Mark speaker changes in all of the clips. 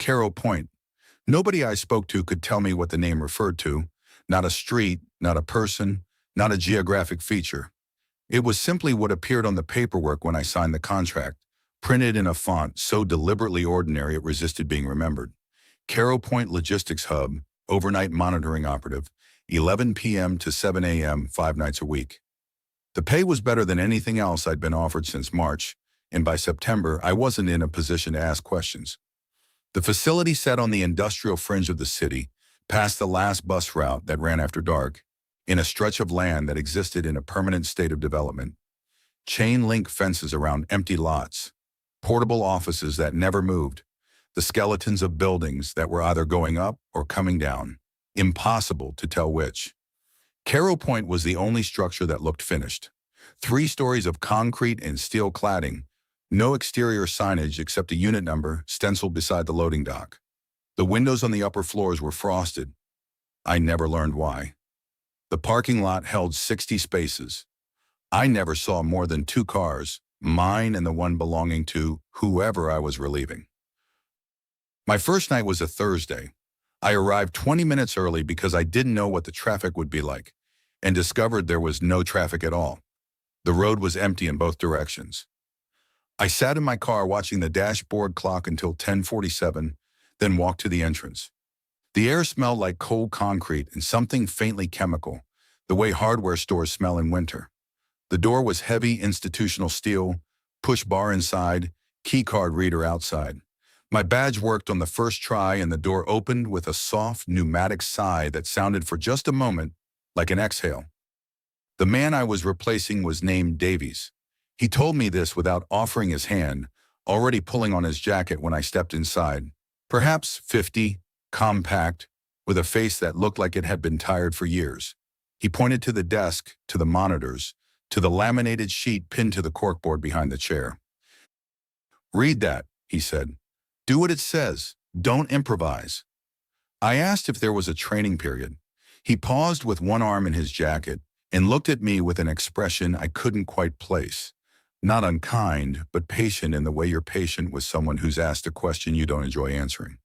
Speaker 1: Caro Point. Nobody I spoke to could tell me what the name referred to. Not a street, not a person, not a geographic feature. It was simply what appeared on the paperwork when I signed the contract, printed in a font so deliberately ordinary it resisted being remembered. Caro Point Logistics Hub, overnight monitoring operative, 11 p.m. to 7 a.m., 5 nights a week. The pay was better than anything else I'd been offered since March, and by September, I wasn't in a position to ask questions. The facility sat on the industrial fringe of the city, past the last bus route that ran after dark, in a stretch of land that existed in a permanent state of development. Chain-link fences around empty lots, portable offices that never moved, the skeletons of buildings that were either going up or coming down. Impossible to tell which. Caro Point was the only structure that looked finished. 3 stories of concrete and steel cladding, no exterior signage except a unit number stenciled beside the loading dock. The windows on the upper floors were frosted. I never learned why. The parking lot held 60 spaces. I never saw more than 2 cars, mine and the one belonging to whoever I was relieving. My first night was a Thursday. I arrived 20 minutes early because I didn't know what the traffic would be like, and discovered there was no traffic at all. The road was empty in both directions. I sat in my car watching the dashboard clock until 10:47, then walked to the entrance. The air smelled like cold concrete and something faintly chemical, the way hardware stores smell in winter. The door was heavy institutional steel, push bar inside, key card reader outside. My badge worked on the first try and the door opened with a soft pneumatic sigh that sounded for just a moment like an exhale. The man I was replacing was named Davies. He told me this without offering his hand, already pulling on his jacket when I stepped inside. Perhaps 50, compact, with a face that looked like it had been tired for years. He pointed to the desk, to the monitors, to the laminated sheet pinned to the corkboard behind the chair. "Read that," he said. "Do what it says. Don't improvise." I asked if there was a training period. He paused with one arm in his jacket and looked at me with an expression I couldn't quite place. Not unkind, but patient in the way you're patient with someone who's asked a question you don't enjoy answering.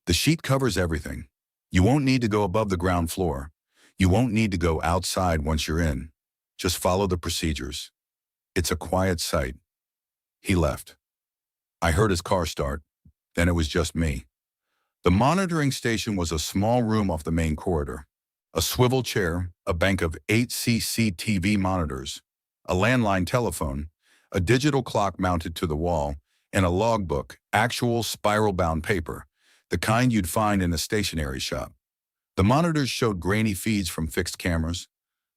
Speaker 1: "The sheet covers everything. You won't need to go above the ground floor. You won't need to go outside once you're in. Just follow the procedures. It's a quiet site." He left. I heard his car start. Then it was just me. The monitoring station was a small room off the main corridor. A swivel chair, a bank of 8 CCTV monitors, a landline telephone, a digital clock mounted to the wall, and a logbook, actual spiral-bound paper, the kind you'd find in a stationery shop. The monitors showed grainy feeds from fixed cameras,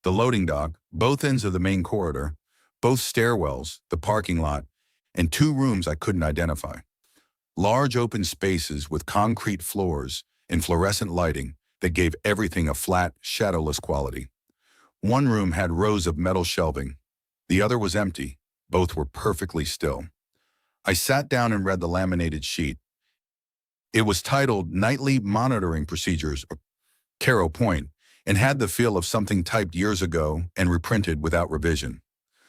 Speaker 1: the loading dock, both ends of the main corridor, both stairwells, the parking lot, and 2 rooms I couldn't identify. Large open spaces with concrete floors and fluorescent lighting that gave everything a flat, shadowless quality. One room had rows of metal shelving. The other was empty. Both were perfectly still. I sat down and read the laminated sheet. It was titled Nightly Monitoring Procedures, Caro Point, and had the feel of something typed years ago and reprinted without revision.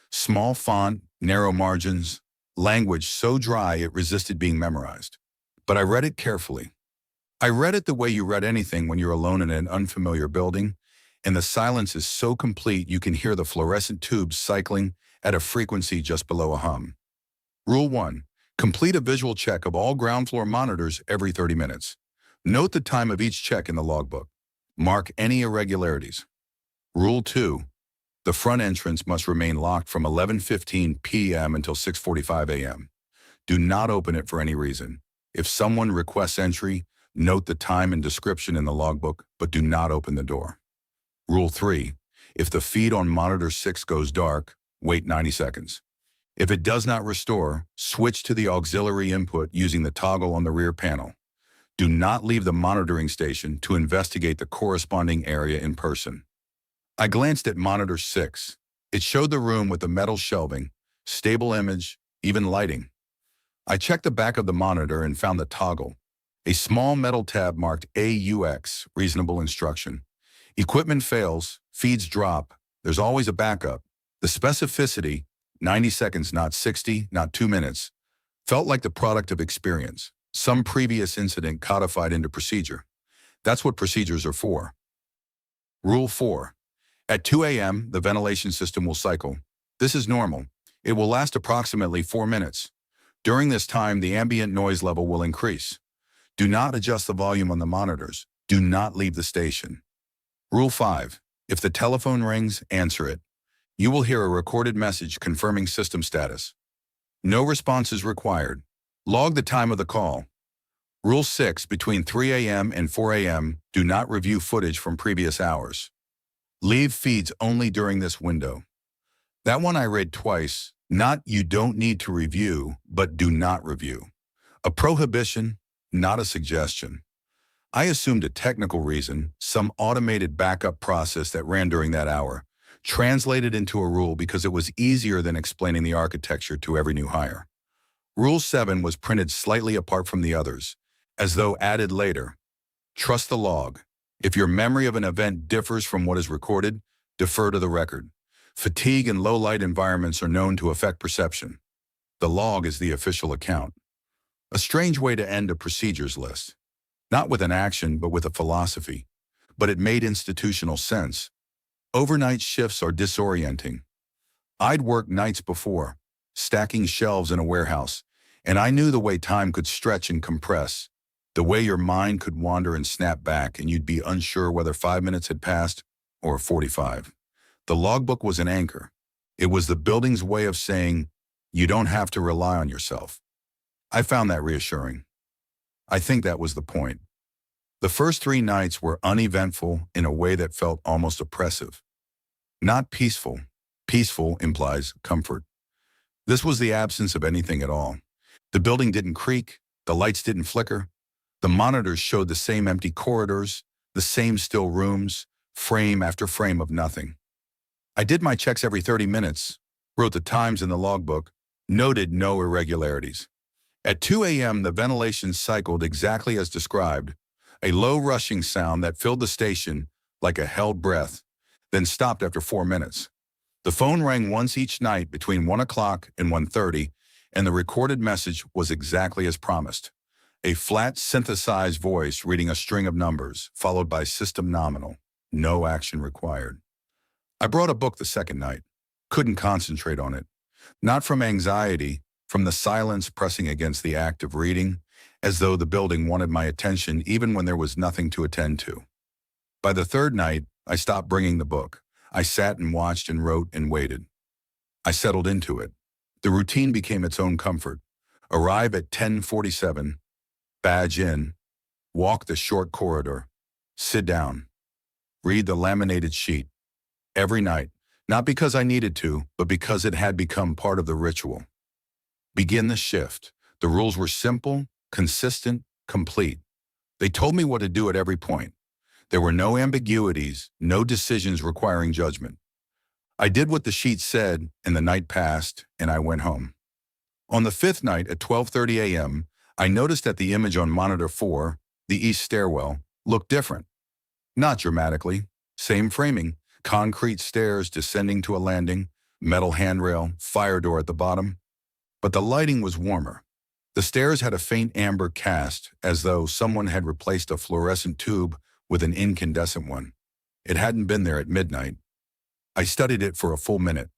Speaker 1: Small font, narrow margins, language so dry it resisted being memorized. But I read it carefully. I read it the way you read anything when you're alone in an unfamiliar building, and the silence is so complete you can hear the fluorescent tubes cycling at a frequency just below a hum. Rule 1. Complete a visual check of all ground floor monitors every 30 minutes. Note the time of each check in the logbook. Mark any irregularities. Rule 2. The front entrance must remain locked from 11:15 p.m. until 6:45 a.m. Do not open it for any reason. If someone requests entry, note the time and description in the logbook, but do not open the door. Rule 3. If the feed on monitor 6 goes dark, wait 90 seconds. If it does not restore, switch to the auxiliary input using the toggle on the rear panel. Do not leave the monitoring station to investigate the corresponding area in person. I glanced at monitor 6. It showed the room with the metal shelving, stable image, even lighting. I checked the back of the monitor and found the toggle. A small metal tab marked AUX, reasonable instruction. Equipment fails, feeds drop, there's always a backup. The specificity, 90 seconds, not 60, not 2 minutes, felt like the product of experience. Some previous incident codified into procedure. That's what procedures are for. Rule 4. At 2 a.m., the ventilation system will cycle. This is normal. It will last approximately 4 minutes. During this time, the ambient noise level will increase. Do not adjust the volume on the monitors. Do not leave the station. Rule 5. If the telephone rings, answer it. You will hear a recorded message confirming system status. No response is required. Log the time of the call. Rule 6. Between 3 a.m. and 4 a.m., do not review footage from previous hours. Leave feeds only during this window. That one I read twice. Not you don't need to review, but do not review. A prohibition, not a suggestion. I assumed a technical reason, some automated backup process that ran during that hour, translated into a rule because it was easier than explaining the architecture to every new hire. Rule 7 was printed slightly apart from the others, as though added later. Trust the log. If your memory of an event differs from what is recorded, defer to the record. Fatigue and low-light environments are known to affect perception. The log is the official account. A strange way to end a procedures list. Not with an action, but with a philosophy. But it made institutional sense. Overnight shifts are disorienting. I'd worked nights before, stacking shelves in a warehouse, and I knew the way time could stretch and compress. The way your mind could wander and snap back, and you'd be unsure whether 5 minutes had passed or 45. The logbook was an anchor. It was the building's way of saying, you don't have to rely on yourself. I found that reassuring. I think that was the point. The first 3 nights were uneventful in a way that felt almost oppressive. Not peaceful. Peaceful implies comfort. This was the absence of anything at all. The building didn't creak. The lights didn't flicker. The monitors showed the same empty corridors, the same still rooms, frame after frame of nothing. I did my checks every 30 minutes, wrote the times in the logbook, noted no irregularities. At 2 a.m., the ventilation cycled exactly as described, a low rushing sound that filled the station like a held breath, then stopped after 4 minutes. The phone rang once each night between 1 o'clock and 1:30, and the recorded message was exactly as promised. A flat, synthesized voice reading a string of numbers, followed by system nominal. No action required. I brought a book the second night. Couldn't concentrate on it. Not from anxiety, from the silence pressing against the act of reading, as though the building wanted my attention even when there was nothing to attend to. By the third night, I stopped bringing the book. I sat and watched and wrote and waited. I settled into it. The routine became its own comfort. Arrive at 10:47. Badge in, walk the short corridor, sit down, read the laminated sheet. Every night, not because I needed to, but because it had become part of the ritual. Begin the shift. The rules were simple, consistent, complete. They told me what to do at every point. There were no ambiguities, no decisions requiring judgment. I did what the sheet said, and the night passed, and I went home. On the 5th night at 12:30 a.m., I noticed that the image on monitor 4, the east stairwell, looked different. Not dramatically. Same framing, concrete stairs descending to a landing, metal handrail, fire door at the bottom. But the lighting was warmer. The stairs had a faint amber cast, as though someone had replaced a fluorescent tube with an incandescent one. It hadn't been there at midnight. I studied it for a full minute.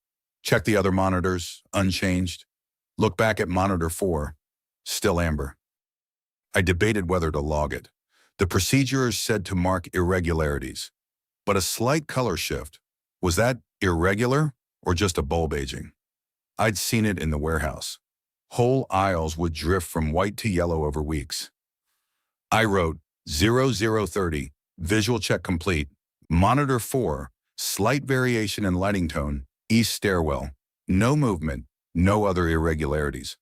Speaker 1: Checked the other monitors, unchanged. Looked back at monitor 4. Still amber. I debated whether to log it. The procedures said to mark irregularities. But a slight color shift. Was that irregular or just a bulb aging? I'd seen it in the warehouse. Whole aisles would drift from white to yellow over weeks. I wrote 0030, visual check complete, monitor 4, slight variation in lighting tone, east stairwell, no movement, no other irregularities.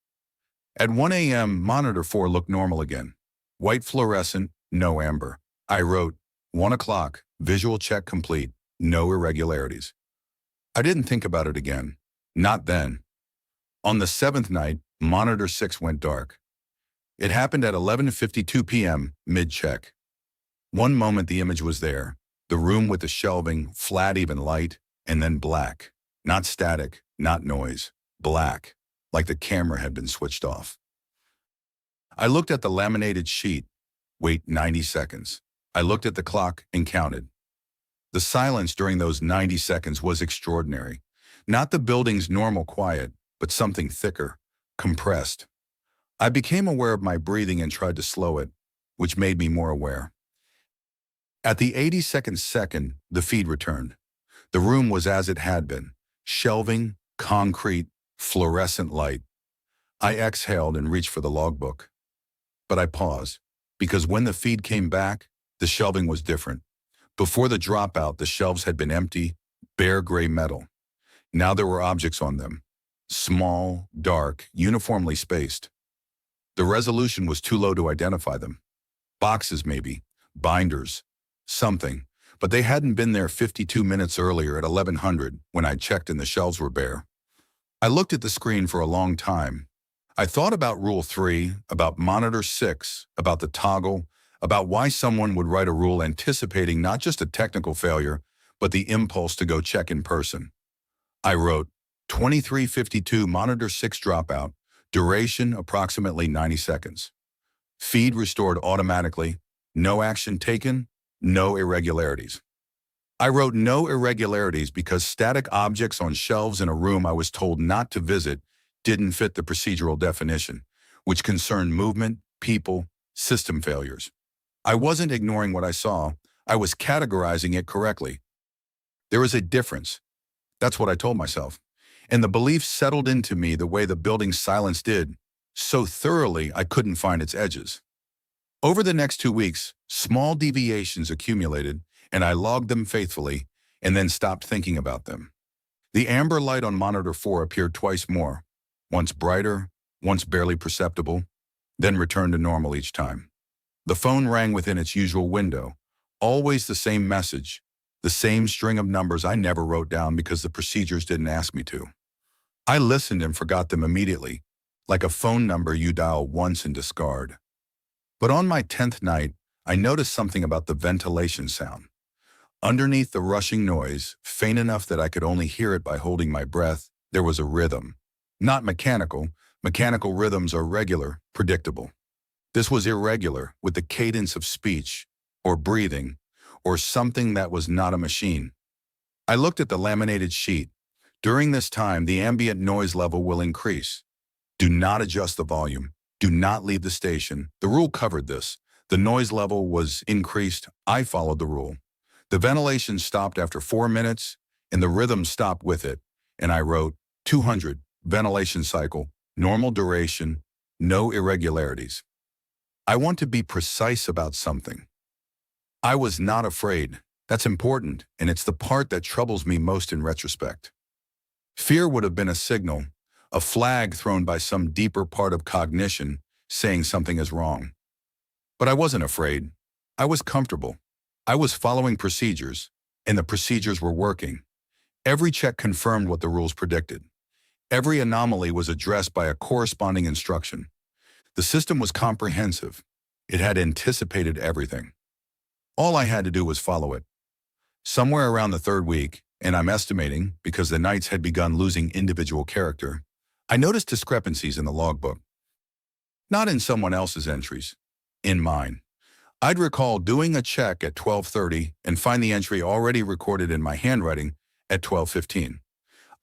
Speaker 1: At 1 a.m., monitor 4 looked normal again. White fluorescent, no amber. I wrote, 1 o'clock, visual check complete, no irregularities. I didn't think about it again. Not then. On the 7th night, monitor 6 went dark. It happened at 11:52 p.m., mid-check. One moment the image was there, the room with the shelving, flat even light, and then black. Not static, not noise. Black. Like the camera had been switched off. I looked at the laminated sheet. Wait 90 seconds. I looked at the clock and counted. The silence during those 90 seconds was extraordinary. Not the building's normal quiet, but something thicker, compressed. I became aware of my breathing and tried to slow it, which made me more aware. At the 82nd second, the feed returned. The room was as it had been. Shelving, concrete, fluorescent light. I exhaled and reached for the logbook. But I paused, because when the feed came back, the shelving was different. Before the dropout, the shelves had been empty, bare gray metal. Now there were objects on them. Small, dark, uniformly spaced. The resolution was too low to identify them. Boxes maybe, binders, something. But they hadn't been there 52 minutes earlier at 1100 when I checked and the shelves were bare. I looked at the screen for a long time. I thought about Rule 3, about Monitor 6, about the toggle, about why someone would write a rule anticipating not just a technical failure, but the impulse to go check in person. I wrote, 2352 Monitor 6 dropout, duration approximately 90 seconds. Feed restored automatically, no action taken, no irregularities. I wrote no irregularities because static objects on shelves in a room I was told not to visit didn't fit the procedural definition, which concerned movement, people, system failures. I wasn't ignoring what I saw, I was categorizing it correctly. There is a difference. That's what I told myself. And the belief settled into me the way the building's silence did, so thoroughly I couldn't find its edges. Over the next 2 weeks, small deviations accumulated, and I logged them faithfully, and then stopped thinking about them. The amber light on Monitor 4 appeared twice more, once brighter, once barely perceptible, then returned to normal each time. The phone rang within its usual window, always the same message, the same string of numbers I never wrote down because the procedures didn't ask me to. I listened and forgot them immediately, like a phone number you dial once and discard. But on my 10th night, I noticed something about the ventilation sound. Underneath the rushing noise, faint enough that I could only hear it by holding my breath, there was a rhythm. Not mechanical. Mechanical rhythms are regular, predictable. This was irregular, with the cadence of speech, or breathing, or something that was not a machine. I looked at the laminated sheet. During this time, the ambient noise level will increase. Do not adjust the volume. Do not leave the station. The rule covered this. The noise level was increased. I followed the rule. The ventilation stopped after 4 minutes, and the rhythm stopped with it. And I wrote, 200, ventilation cycle, normal duration, no irregularities. I want to be precise about something. I was not afraid. That's important, and it's the part that troubles me most in retrospect. Fear would have been a signal, a flag thrown by some deeper part of cognition saying something is wrong. But I wasn't afraid. I was comfortable. I was following procedures, and the procedures were working. Every check confirmed what the rules predicted. Every anomaly was addressed by a corresponding instruction. The system was comprehensive. It had anticipated everything. All I had to do was follow it. Somewhere around the 3rd week, and I'm estimating because the nights had begun losing individual character, I noticed discrepancies in the logbook. Not in someone else's entries, in mine. I'd recall doing a check at 12:30 and find the entry already recorded in my handwriting at 12:15.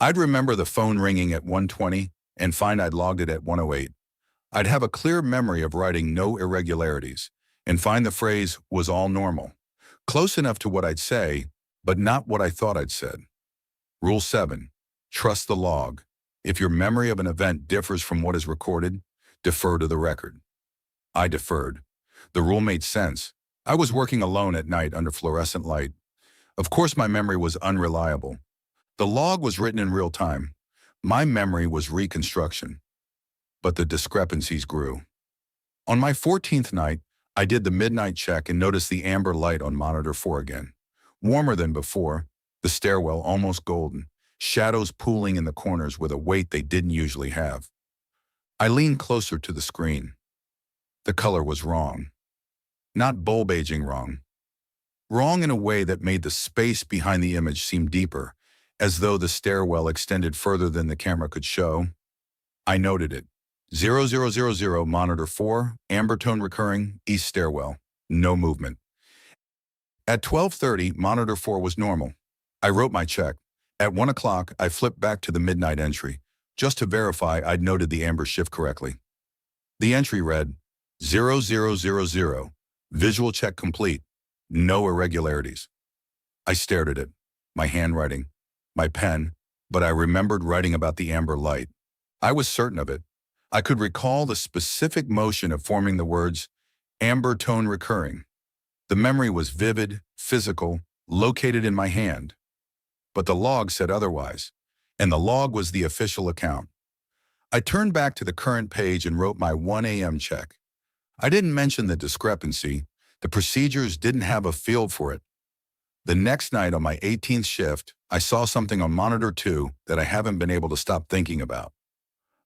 Speaker 1: I'd remember the phone ringing at 1:20 and find I'd logged it at 1:08. I'd have a clear memory of writing no irregularities and find the phrase was all normal, close enough to what I'd say, but not what I thought I'd said. Rule 7, trust the log. If your memory of an event differs from what is recorded, defer to the record. I deferred. The rule made sense. I was working alone at night under fluorescent light. Of course, my memory was unreliable. The log was written in real time. My memory was reconstruction. But the discrepancies grew. On my 14th night, I did the midnight check and noticed the amber light on Monitor 4 again. Warmer than before, the stairwell almost golden, shadows pooling in the corners with a weight they didn't usually have. I leaned closer to the screen. The color was wrong. Not bulb aging wrong. Wrong in a way that made the space behind the image seem deeper, as though the stairwell extended further than the camera could show. I noted it. 0000, monitor 4, amber tone recurring, east stairwell. No movement. At 12:30, monitor 4 was normal. I wrote my check. At 1 o'clock, I flipped back to the midnight entry, just to verify I'd noted the amber shift correctly. The entry read, 0000, visual check complete, no irregularities. I stared at it, my handwriting, my pen, but I remembered writing about the amber light. I was certain of it. I could recall the specific motion of forming the words, amber tone recurring. The memory was vivid, physical, located in my hand. But the log said otherwise, and the log was the official account. I turned back to the current page and wrote my 1 a.m. check. I didn't mention the discrepancy. The procedures didn't have a field for it. The next night on my 18th shift, I saw something on monitor 2 that I haven't been able to stop thinking about.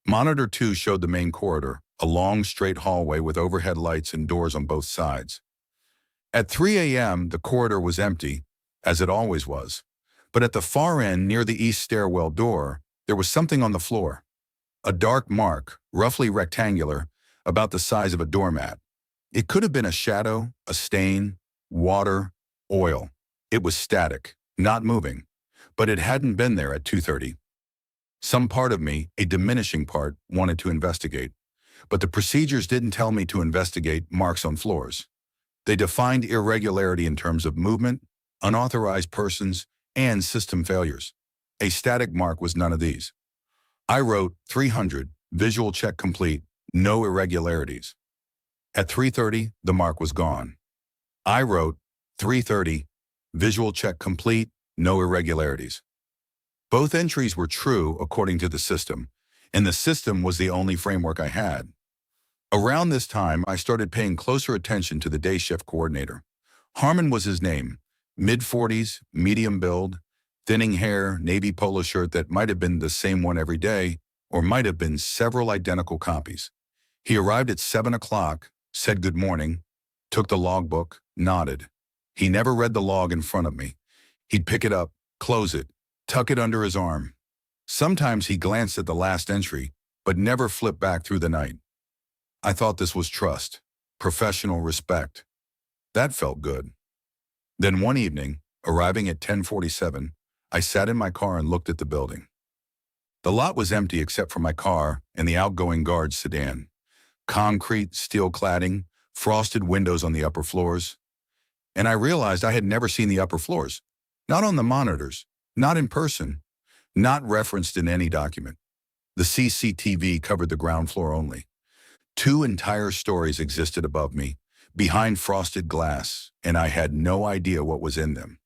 Speaker 1: Monitor 2 showed the main corridor, a long, straight hallway with overhead lights and doors on both sides. At 3 a.m., the corridor was empty, as it always was. But at the far end, near the east stairwell door, there was something on the floor. A dark mark, roughly rectangular, about the size of a doormat. It could have been a shadow, a stain, water, oil. It was static, not moving, but it hadn't been there at 2:30. Some part of me, a diminishing part, wanted to investigate, but the procedures didn't tell me to investigate marks on floors. They defined irregularity in terms of movement, unauthorized persons, and system failures. A static mark was none of these. I wrote 300, visual check complete, no irregularities. At 3:30, the mark was gone. I wrote 3:30, visual check complete, no irregularities. Both entries were true according to the system, and the system was the only framework I had. Around this time, I started paying closer attention to the day shift coordinator. Harmon was his name, mid-40s, medium build, thinning hair, navy polo shirt that might have been the same one every day, or might have been several identical copies. He arrived at 7 o'clock, said good morning, took the logbook, nodded. He never read the log in front of me. He'd pick it up, close it, tuck it under his arm. Sometimes he glanced at the last entry, but never flipped back through the night. I thought this was trust, professional respect. That felt good. Then one evening, arriving at 10:47, I sat in my car and looked at the building. The lot was empty except for my car and the outgoing guard's sedan. Concrete, steel cladding, frosted windows on the upper floors. And I realized I had never seen the upper floors. Not on the monitors, not in person, not referenced in any document. The CCTV covered the ground floor only. 2 entire stories existed above me, behind frosted glass, and I had no idea what was in them.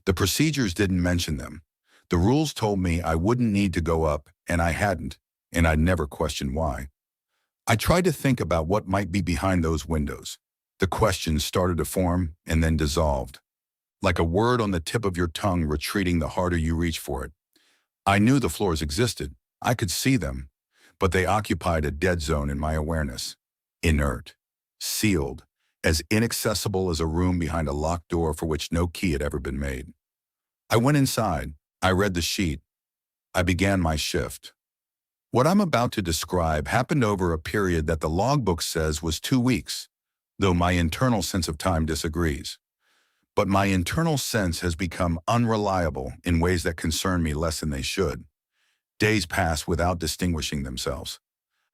Speaker 1: The procedures didn't mention them. The rules told me I wouldn't need to go up, and I hadn't, and I'd never questioned why. I tried to think about what might be behind those windows. The questions started to form and then dissolved, like a word on the tip of your tongue retreating the harder you reach for it. I knew the floors existed. I could see them, but they occupied a dead zone in my awareness. Inert, sealed, as inaccessible as a room behind a locked door for which no key had ever been made. I went inside. I read the sheet. I began my shift. What I'm about to describe happened over a period that the logbook says was 2 weeks, though my internal sense of time disagrees. But my internal sense has become unreliable in ways that concern me less than they should. Days pass without distinguishing themselves.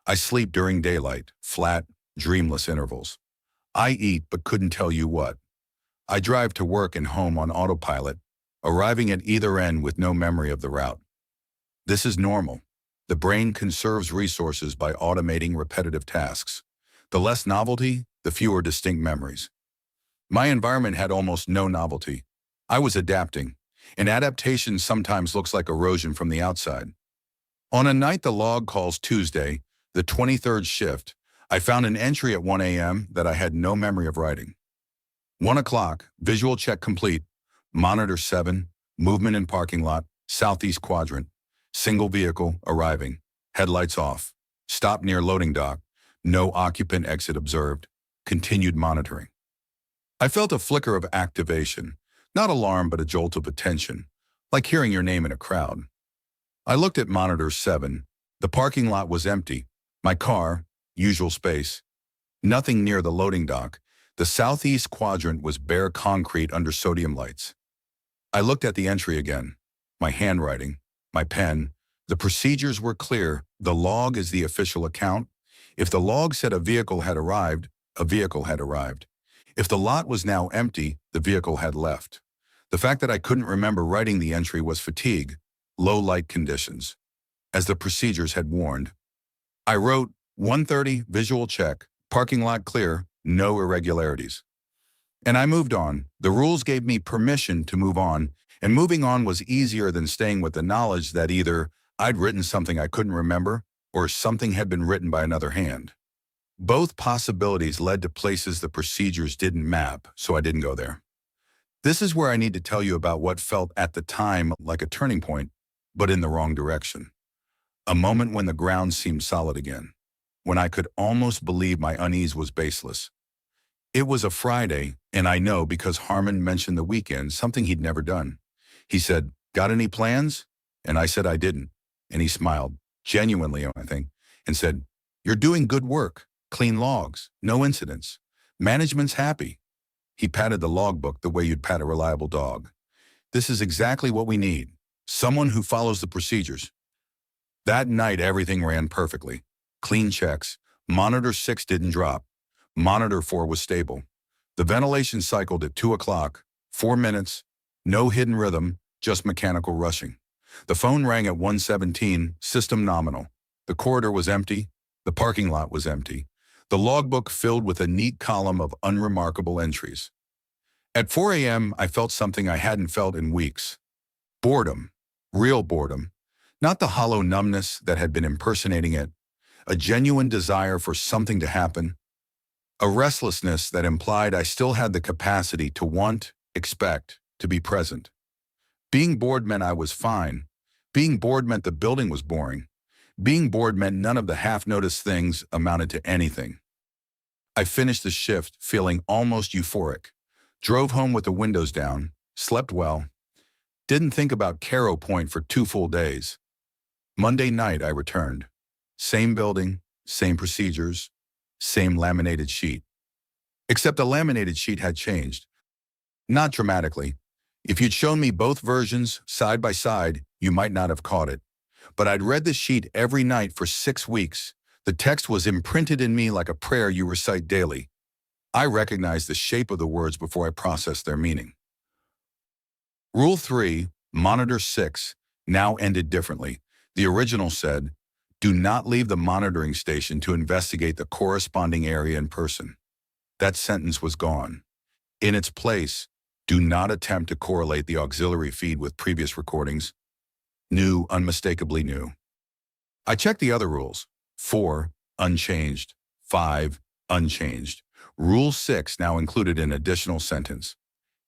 Speaker 1: I sleep during daylight, flat, dreamless intervals. I eat but couldn't tell you what. I drive to work and home on autopilot, arriving at either end with no memory of the route. This is normal. The brain conserves resources by automating repetitive tasks. The less novelty, the fewer distinct memories. My environment had almost no novelty. I was adapting, and adaptation sometimes looks like erosion from the outside. On a night the log calls Tuesday, the 23rd shift, I found an entry at 1 a.m. that I had no memory of writing. 1 o'clock, visual check complete, monitor 7, movement in parking lot, southeast quadrant, single vehicle arriving, headlights off, stop near loading dock, no occupant exit observed, continued monitoring. I felt a flicker of activation, not alarm but a jolt of attention, like hearing your name in a crowd. I looked at monitor 7. The parking lot was empty, My car, usual space. Nothing near the loading dock. The southeast quadrant was bare concrete under sodium lights. I looked at the entry again. My handwriting, my pen. The procedures were clear. The log is the official account. If the log said a vehicle had arrived, a vehicle had arrived. If the lot was now empty, the vehicle had left. The fact that I couldn't remember writing the entry was fatigue, low light conditions. As the procedures had warned, I wrote 1:30 visual check, parking lot clear, no irregularities. And I moved on. The rules gave me permission to move on, and moving on was easier than staying with the knowledge that either I'd written something I couldn't remember or something had been written by another hand. Both possibilities led to places the procedures didn't map, so I didn't go there. This is where I need to tell you about what felt at the time like a turning point, but in the wrong direction. A moment when the ground seemed solid again, when I could almost believe my unease was baseless. It was a Friday, and I know because Harmon mentioned the weekend, something he'd never done. He said, "Got any plans?" And I said I didn't. And he smiled, genuinely, I think, and said, "You're doing good work, clean logs, no incidents. Management's happy." He patted the logbook the way you'd pat a reliable dog. "This is exactly what we need. Someone who follows the procedures." That night, everything ran perfectly. Clean checks. Monitor 6 didn't drop. Monitor 4 was stable. The ventilation cycled at 2 o'clock, 4 minutes, no hidden rhythm, just mechanical rushing. The phone rang at 1:17, system nominal. The corridor was empty. The parking lot was empty. The logbook filled with a neat column of unremarkable entries. At 4 a.m., I felt something I hadn't felt in weeks. Boredom. Real boredom. Not the hollow numbness that had been impersonating it. A genuine desire for something to happen. A restlessness that implied I still had the capacity to want, expect, to be present. Being bored meant I was fine. Being bored meant the building was boring. Being bored meant none of the half-noticed things amounted to anything. I finished the shift feeling almost euphoric. Drove home with the windows down, slept well. Didn't think about Caro Point for 2 full days. Monday night I returned. Same building, same procedures, same laminated sheet. Except the laminated sheet had changed. Not dramatically. If you'd shown me both versions side by side, you might not have caught it. But I'd read the sheet every night for 6 weeks. The text was imprinted in me like a prayer you recite daily. I recognized the shape of the words before I processed their meaning. Rule 3, Monitor 6, now ended differently. The original said, "Do not leave the monitoring station to investigate the corresponding area in person." That sentence was gone. In its place, "Do not attempt to correlate the auxiliary feed with previous recordings." New, unmistakably new. I checked the other rules. 4, unchanged. 5, unchanged. Rule 6 now included an additional sentence.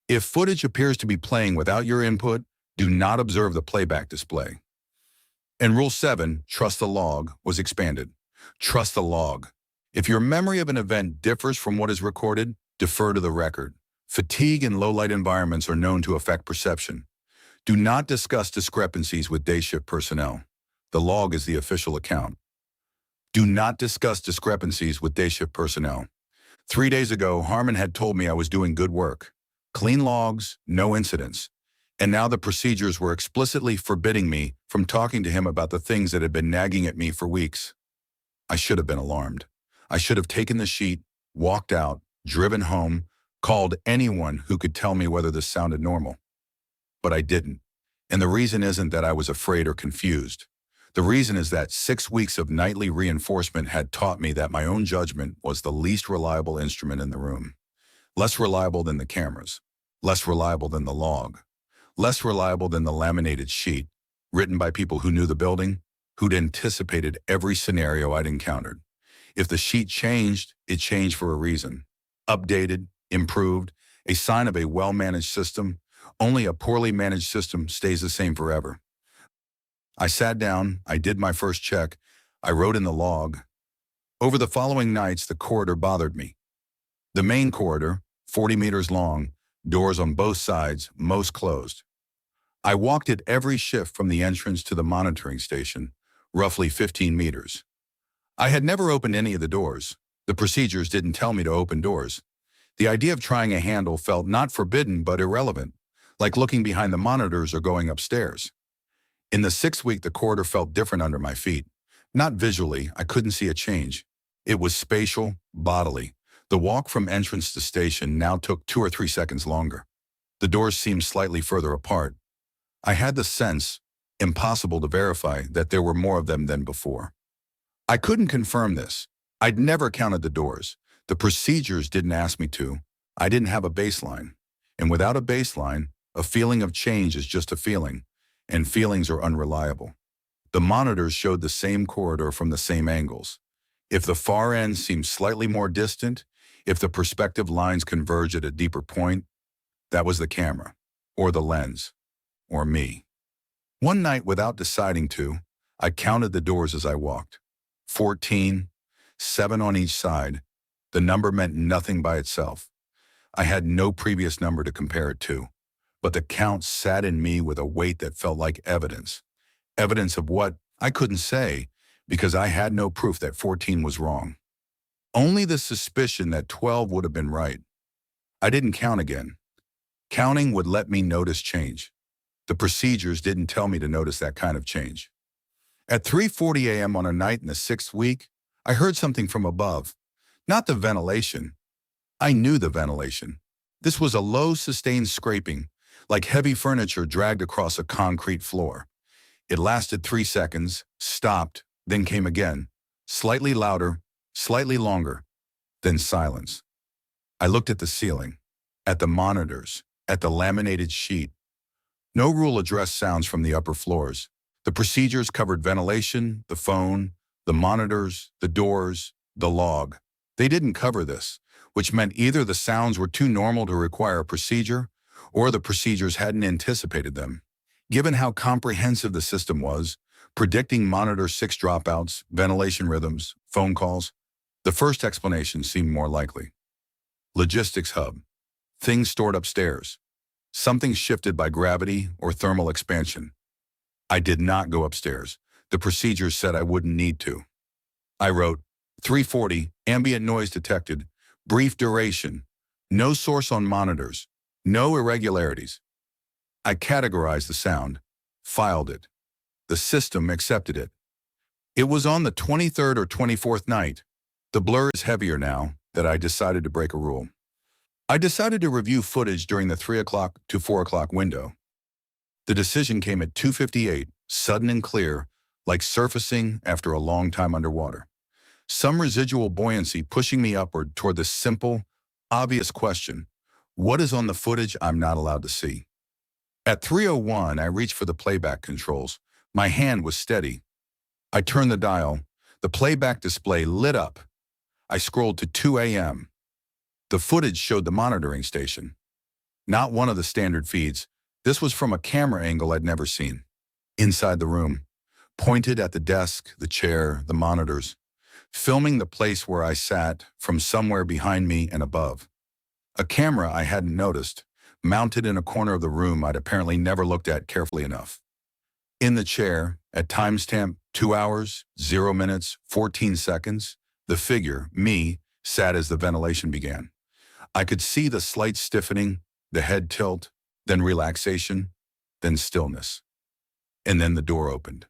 Speaker 1: If footage appears to be playing without your input, do not observe the playback display. And Rule 7, trust the log, was expanded. Trust the log. If your memory of an event differs from what is recorded, defer to the record. Fatigue in low-light environments are known to affect perception. Do not discuss discrepancies with day shift personnel. The log is the official account. Do not discuss discrepancies with day shift personnel. 3 days ago, Harmon had told me I was doing good work. Clean logs, no incidents. And now the procedures were explicitly forbidding me from talking to him about the things that had been nagging at me for weeks. I should have been alarmed. I should have taken the sheet, walked out, driven home, called anyone who could tell me whether this sounded normal. But I didn't. And the reason isn't that I was afraid or confused. The reason is that 6 weeks of nightly reinforcement had taught me that my own judgment was the least reliable instrument in the room. Less reliable than the cameras. Less reliable than the log. Less reliable than the laminated sheet, written by people who knew the building, who'd anticipated every scenario I'd encountered. If the sheet changed, it changed for a reason. Updated, improved, a sign of a well-managed system. Only a poorly managed system stays the same forever. I sat down, I did my first check, I wrote in the log. Over the following nights, the corridor bothered me. The main corridor, 40 meters long, doors on both sides, most closed. I walked it every shift from the entrance to the monitoring station, roughly 15 meters. I had never opened any of the doors. The procedures didn't tell me to open doors. The idea of trying a handle felt not forbidden but irrelevant, like looking behind the monitors or going upstairs. In the 6th week, the corridor felt different under my feet. Not visually, I couldn't see a change. It was spatial, bodily. The walk from entrance to station now took 2 or 3 seconds longer. The doors seemed slightly further apart. I had the sense, impossible to verify, that there were more of them than before. I couldn't confirm this. I'd never counted the doors. The procedures didn't ask me to. I didn't have a baseline. And without a baseline, a feeling of change is just a feeling, and feelings are unreliable. The monitors showed the same corridor from the same angles. If the far end seemed slightly more distant, if the perspective lines converge at a deeper point, that was the camera, or the lens, or me. One night, without deciding to, I counted the doors as I walked. 14, 7 on each side. The number meant nothing by itself. I had no previous number to compare it to, but the count sat in me with a weight that felt like evidence. Evidence of what? I couldn't say, because I had no proof that 14 was wrong. Only the suspicion that 12 would have been right. I didn't count again. Counting would let me notice change. The procedures didn't tell me to notice that kind of change. At 3:40 a.m. on a night in the 6th week, I heard something from above. Not the ventilation. I knew the ventilation. This was a low, sustained scraping, like heavy furniture dragged across a concrete floor. It lasted 3 seconds, stopped, then came again, slightly louder, slightly longer, then silence. I looked at the ceiling, at the monitors, at the laminated sheet. No rule addressed sounds from the upper floors. The procedures covered ventilation, the phone, the monitors, the doors, the log. They didn't cover this, which meant either the sounds were too normal to require a procedure, or the procedures hadn't anticipated them. Given how comprehensive the system was, predicting monitor 6 dropouts, ventilation rhythms, phone calls, the first explanation seemed more likely. Logistics hub. Things stored upstairs. Something shifted by gravity or thermal expansion. I did not go upstairs. The procedures said I wouldn't need to. I wrote, 3:40, ambient noise detected, brief duration, no source on monitors, no irregularities. I categorized the sound, filed it. The system accepted it. It was on the 23rd or 24th night. The blur is heavier now that I decided to break a rule. I decided to review footage during the 3 o'clock to 4 o'clock window. The decision came at 2:58, sudden and clear, like surfacing after a long time underwater. Some residual buoyancy pushing me upward toward the simple, obvious question, what is on the footage I'm not allowed to see? At 3:01, I reached for the playback controls. My hand was steady. I turned the dial. The playback display lit up. I scrolled to 2 a.m. The footage showed the monitoring station. Not one of the standard feeds. This was from a camera angle I'd never seen. Inside the room, pointed at the desk, the chair, the monitors, filming the place where I sat from somewhere behind me and above. A camera I hadn't noticed, mounted in a corner of the room I'd apparently never looked at carefully enough. In the chair, at timestamp 2 hours, 0 minutes, 14 seconds, the figure, me, sat as the ventilation began. I could see the slight stiffening, the head tilt, then relaxation, then stillness. And then the door opened.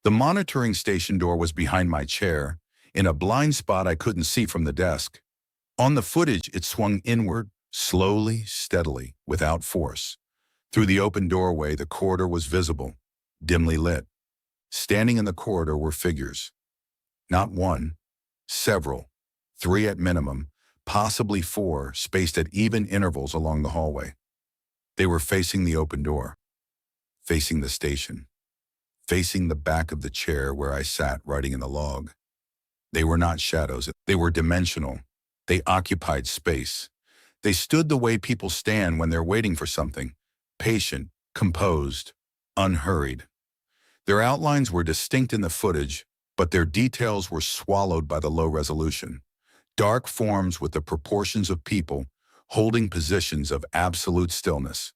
Speaker 1: The monitoring station door was behind my chair, in a blind spot I couldn't see from the desk. On the footage, it swung inward, slowly, steadily, without force. Through the open doorway, the corridor was visible, dimly lit. Standing in the corridor were figures. Not one, several, 3 at minimum, possibly 4, spaced at even intervals along the hallway. They were facing the open door, facing the station, facing the back of the chair where I sat writing in the log. They were not shadows. They were dimensional. They occupied space. They stood the way people stand when they're waiting for something, patient, composed, unhurried. Their outlines were distinct in the footage, but their details were swallowed by the low resolution. Dark forms with the proportions of people, holding positions of absolute stillness.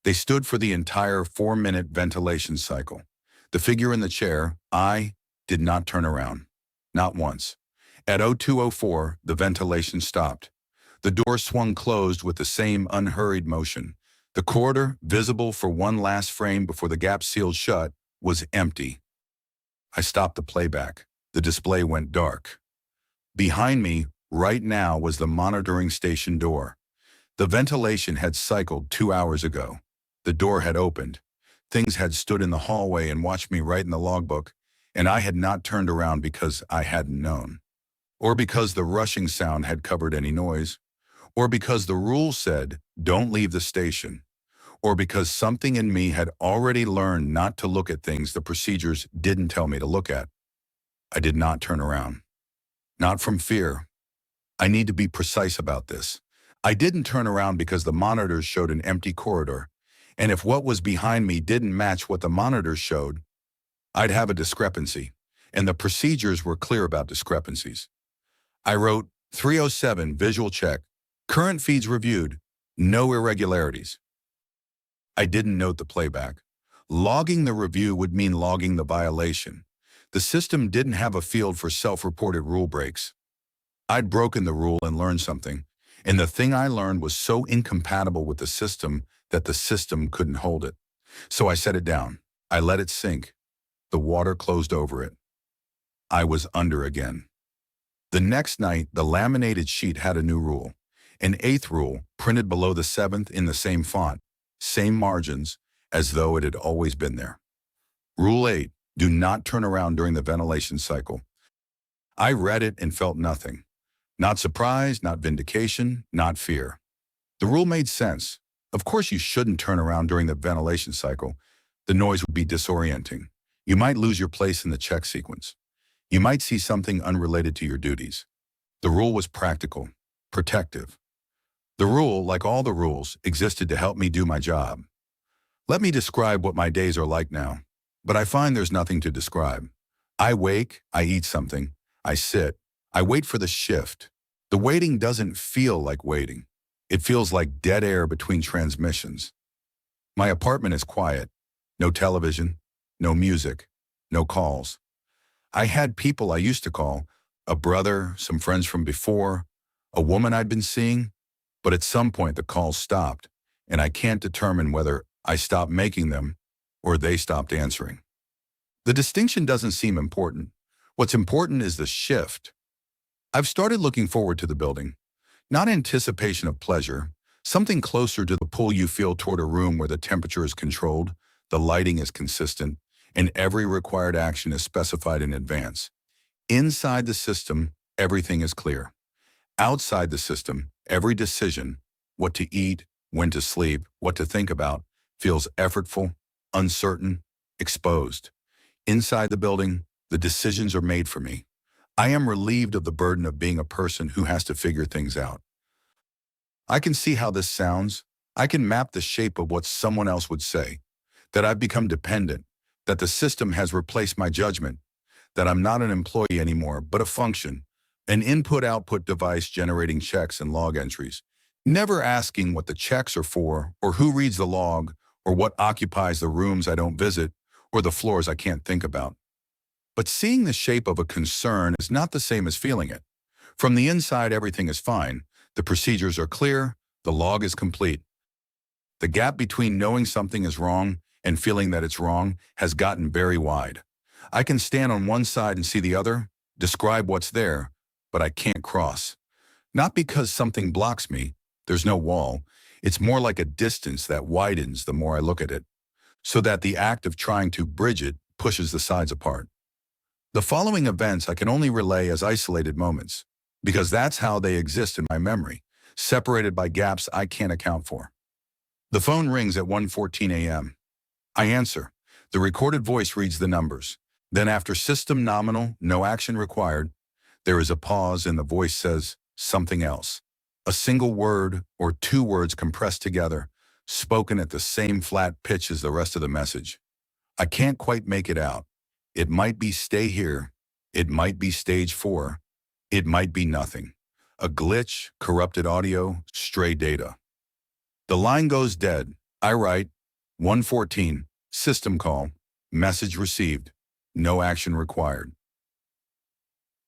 Speaker 1: They stood for the entire 4-minute ventilation cycle. The figure in the chair, I, did not turn around. not once. At 02:04, the ventilation stopped. The door swung closed with the same unhurried motion. The corridor, visible for one last frame before the gap sealed shut, was empty. I stopped the playback. The display went dark. Behind me, right now, was the monitoring station door. The ventilation had cycled 2 hours ago. The door had opened. Things had stood in the hallway and watched me write in the logbook, and I had not turned around because I hadn't known. Or because the rushing sound had covered any noise. Or because the rule said, don't leave the station. Or because something in me had already learned not to look at things the procedures didn't tell me to look at. I did not turn around. Not from fear. I need to be precise about this. I didn't turn around because the monitors showed an empty corridor, and if what was behind me didn't match what the monitors showed, I'd have a discrepancy, and the procedures were clear about discrepancies. I wrote, 307, visual check, current feeds reviewed, no irregularities. I didn't note the playback. Logging the review would mean logging the violation. The system didn't have a field for self-reported rule breaks. I'd broken the rule and learned something, and the thing I learned was so incompatible with the system that the system couldn't hold it. So I set it down. I let it sink. The water closed over it. I was under again. The next night, the laminated sheet had a new rule. An 8th rule, printed below the 7th in the same font, same margins, as though it had always been there. Rule 8, do not turn around during the ventilation cycle. I read it and felt nothing. Not surprise, not vindication, not fear. The rule made sense. Of course you shouldn't turn around during the ventilation cycle. The noise would be disorienting. You might lose your place in the check sequence. You might see something unrelated to your duties. The rule was practical, protective. The rule, like all the rules, existed to help me do my job. Let me describe what my days are like now. But I find there's nothing to describe. I wake, I eat something, I sit, I wait for the shift. The waiting doesn't feel like waiting. It feels like dead air between transmissions. My apartment is quiet. No television, no music, no calls. I had people I used to call, a brother, some friends from before, a woman I'd been seeing, but at some point the calls stopped, and I can't determine whether I stopped making them or they stopped answering. The distinction doesn't seem important. What's important is the shift. I've started looking forward to the building, not anticipation of pleasure, something closer to the pull you feel toward a room where the temperature is controlled, the lighting is consistent, and every required action is specified in advance. Inside the system, everything is clear. Outside the system, every decision, what to eat, when to sleep, what to think about, feels effortful, uncertain, exposed. Inside the building, the decisions are made for me. I am relieved of the burden of being a person who has to figure things out. I can see how this sounds. I can map the shape of what someone else would say, that I've become dependent, that the system has replaced my judgment, that I'm not an employee anymore, but a function, an input-output device generating checks and log entries, never asking what the checks are for, or who reads the log, or what occupies the rooms I don't visit, or the floors I can't think about. But seeing the shape of a concern is not the same as feeling it. From the inside, everything is fine. The procedures are clear. The log is complete. The gap between knowing something is wrong and feeling that it's wrong has gotten very wide. I can stand on one side and see the other, describe what's there, but I can't cross. Not because something blocks me. There's no wall. It's more like a distance that widens the more I look at it, so that the act of trying to bridge it pushes the sides apart. The following events I can only relay as isolated moments, because that's how they exist in my memory, separated by gaps I can't account for. The phone rings at 1:14 a.m. I answer. The recorded voice reads the numbers. Then after system nominal, no action required, there is a pause and the voice says something else. A single word or two words compressed together, spoken at the same flat pitch as the rest of the message. I can't quite make it out. It might be stay here. It might be stage 4. It might be nothing. A glitch, corrupted audio, stray data. The line goes dead. I write, 1:14, system call, message received, no action required.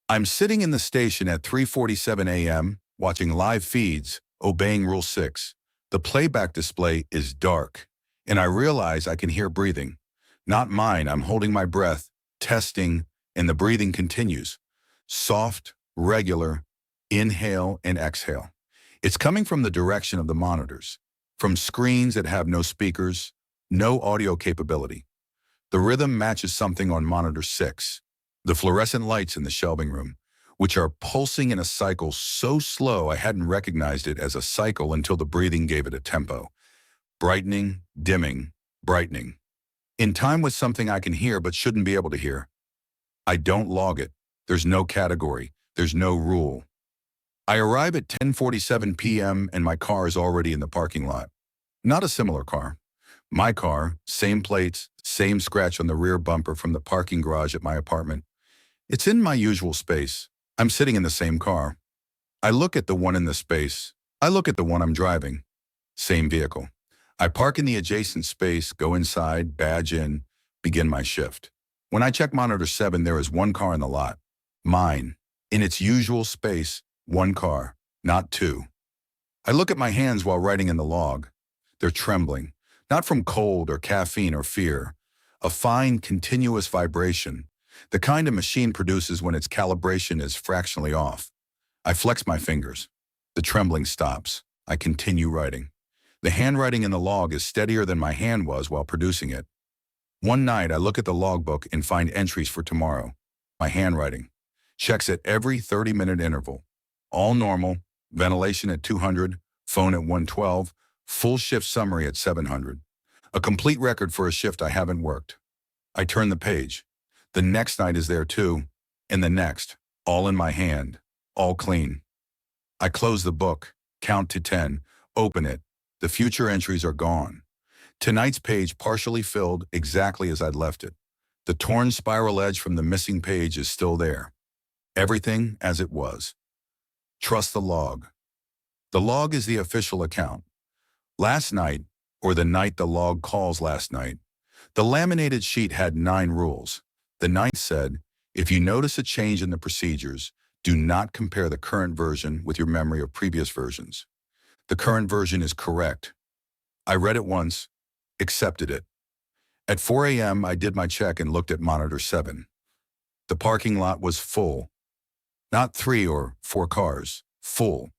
Speaker 1: I'm sitting in the station at 3:47 a.m., watching live feeds, obeying Rule 6. The playback display is dark, and I realize I can hear breathing. Not mine, I'm holding my breath, testing, and the breathing continues. Soft, regular, inhale and exhale. It's coming from the direction of the monitors, from screens that have no speakers, no audio capability. The rhythm matches something on monitor 6, the fluorescent lights in the shelving room, which are pulsing in a cycle so slow I hadn't recognized it as a cycle until the breathing gave it a tempo. Brightening, dimming, brightening. In time with something I can hear but shouldn't be able to hear. I don't log it. There's no category. There's no rule. I arrive at 10:47 p.m. and my car is already in the parking lot. Not a similar car. My car, same plates, same scratch on the rear bumper from the parking garage at my apartment. It's in my usual space. I'm sitting in the same car. I look at the one in the space. I look at the one I'm driving. Same vehicle. I park in the adjacent space, go inside, badge in, begin my shift. When I check monitor 7, there is one car in the lot. Mine. In its usual space, one car, not two. I look at my hands while writing in the log. They're trembling. Not from cold or caffeine or fear. A fine, continuous vibration. The kind a machine produces when its calibration is fractionally off. I flex my fingers. The trembling stops. I continue writing. The handwriting in the log is steadier than my hand was while producing it. One night, I look at the logbook and find entries for tomorrow. My handwriting. Checks at every 30-minute interval. All normal. Ventilation at 200. Phone at 112. Full shift summary at 700. A complete record for a shift I haven't worked. I turn the page. The next night is there too, and the next, all in my hand, all clean. I close the book, count to 10, open it. The future entries are gone. Tonight's page partially filled exactly as I'd left it. The torn spiral edge from the missing page is still there. Everything as it was. Trust the log. The log is the official account. Last night, or the night the log calls last night, the laminated sheet had 9 rules. The 9th said, if you notice a change in the procedures, do not compare the current version with your memory of previous versions. The current version is correct. I read it once, accepted it. At 4 a.m., I did my check and looked at monitor 7. The parking lot was full. Not 3 or 4 cars, full.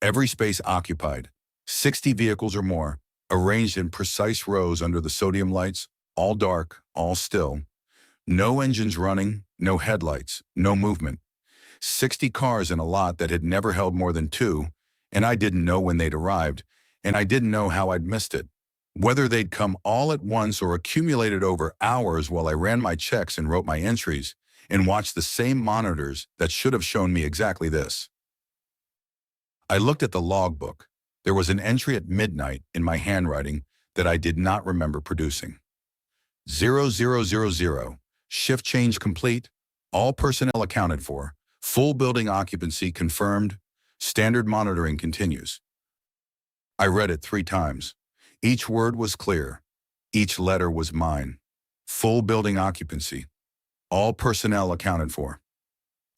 Speaker 1: Every space occupied. 60 vehicles or more, arranged in precise rows under the sodium lights, all dark, all still. No engines running, no headlights, no movement. 60 cars in a lot that had never held more than 2, and I didn't know when they'd arrived, and I didn't know how I'd missed it. Whether they'd come all at once or accumulated over hours while I ran my checks and wrote my entries, and watched the same monitors that should have shown me exactly this. I looked at the logbook. There was an entry at midnight in my handwriting that I did not remember producing. 0000. Shift change complete. All personnel accounted for. Full building occupancy confirmed. Standard monitoring continues. I read it 3 times. Each word was clear. Each letter was mine. Full building occupancy. All personnel accounted for.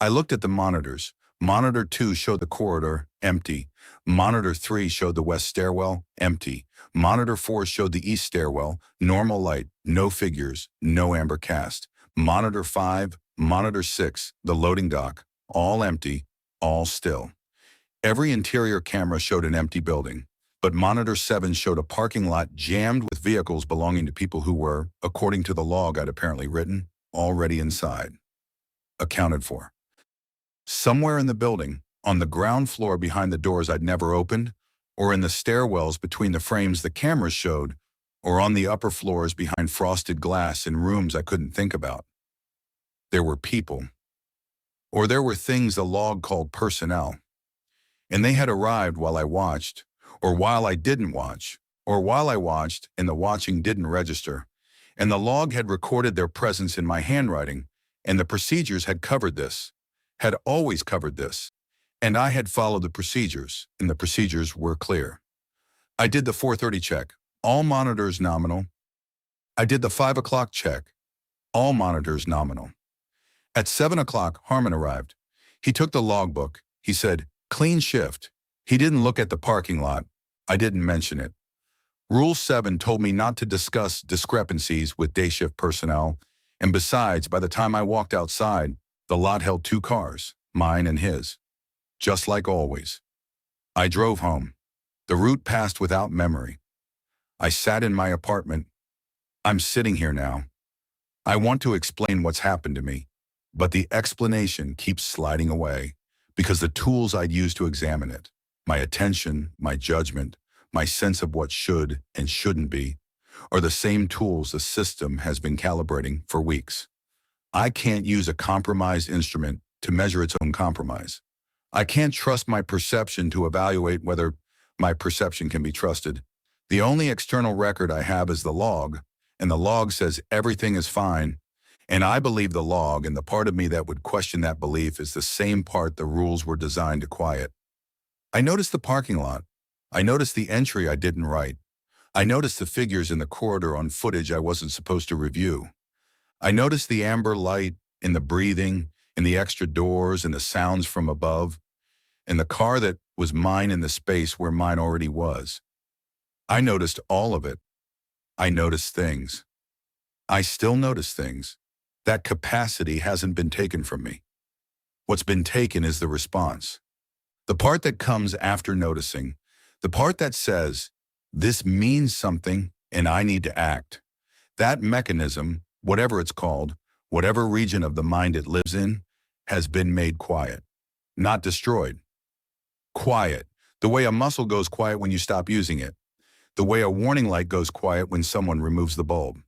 Speaker 1: I looked at the monitors. Monitor 2 showed the corridor, empty. Monitor 3 showed the west stairwell, empty. Monitor 4 showed the east stairwell, normal light, no figures, no amber cast. Monitor 5, Monitor 6, the loading dock, all empty, all still. Every interior camera showed an empty building, but Monitor 7 showed a parking lot jammed with vehicles belonging to people who were, according to the log I'd apparently written, already inside. Accounted for. Somewhere in the building, on the ground floor behind the doors I'd never opened, or in the stairwells between the frames the cameras showed, or on the upper floors behind frosted glass in rooms I couldn't think about. There were people. Or there were things the log called personnel. And they had arrived while I watched, or while I didn't watch, or while I watched and the watching didn't register, and the log had recorded their presence in my handwriting, and the procedures had covered this, had always covered this, and I had followed the procedures, and the procedures were clear. I did the 4:30 check, all monitors nominal. I did the 5 o'clock check, all monitors nominal. At 7 o'clock, Harmon arrived. He took the logbook. He said, "Clean shift." He didn't look at the parking lot. I didn't mention it. Rule 7 told me not to discuss discrepancies with day shift personnel, and besides, by the time I walked outside, the lot held 2 cars, mine and his. Just like always. I drove home. The route passed without memory. I sat in my apartment. I'm sitting here now. I want to explain what's happened to me, but the explanation keeps sliding away because the tools I'd used to examine it, my attention, my judgment, my sense of what should and shouldn't be, are the same tools the system has been calibrating for weeks. I can't use a compromised instrument to measure its own compromise. I can't trust my perception to evaluate whether my perception can be trusted. The only external record I have is the log, and the log says everything is fine, and I believe the log, and the part of me that would question that belief is the same part the rules were designed to quiet. I noticed the parking lot. I noticed the entry I didn't write. I noticed the figures in the corridor on footage I wasn't supposed to review. I noticed the amber light, and the breathing, and the extra doors, and the sounds from above, and the car that was mine in the space where mine already was. I noticed all of it. I noticed things. I still notice things. That capacity hasn't been taken from me. What's been taken is the response. The part that comes after noticing, the part that says, this means something and I need to act. That mechanism, whatever it's called, whatever region of the mind it lives in, has been made quiet, not destroyed. Quiet, the way a muscle goes quiet when you stop using it, the way a warning light goes quiet when someone removes the bulb.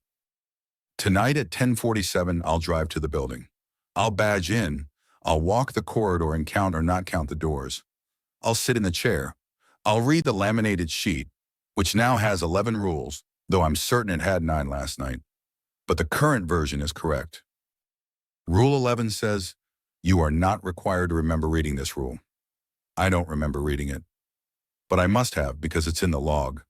Speaker 1: Tonight at 10:47, I'll drive to the building. I'll badge in. I'll walk the corridor and count or not count the doors. I'll sit in the chair. I'll read the laminated sheet, which now has 11 rules, though I'm certain it had 9 last night. But the current version is correct. Rule 11 says, you are not required to remember reading this rule. I don't remember reading it. But I must have because it's in the log.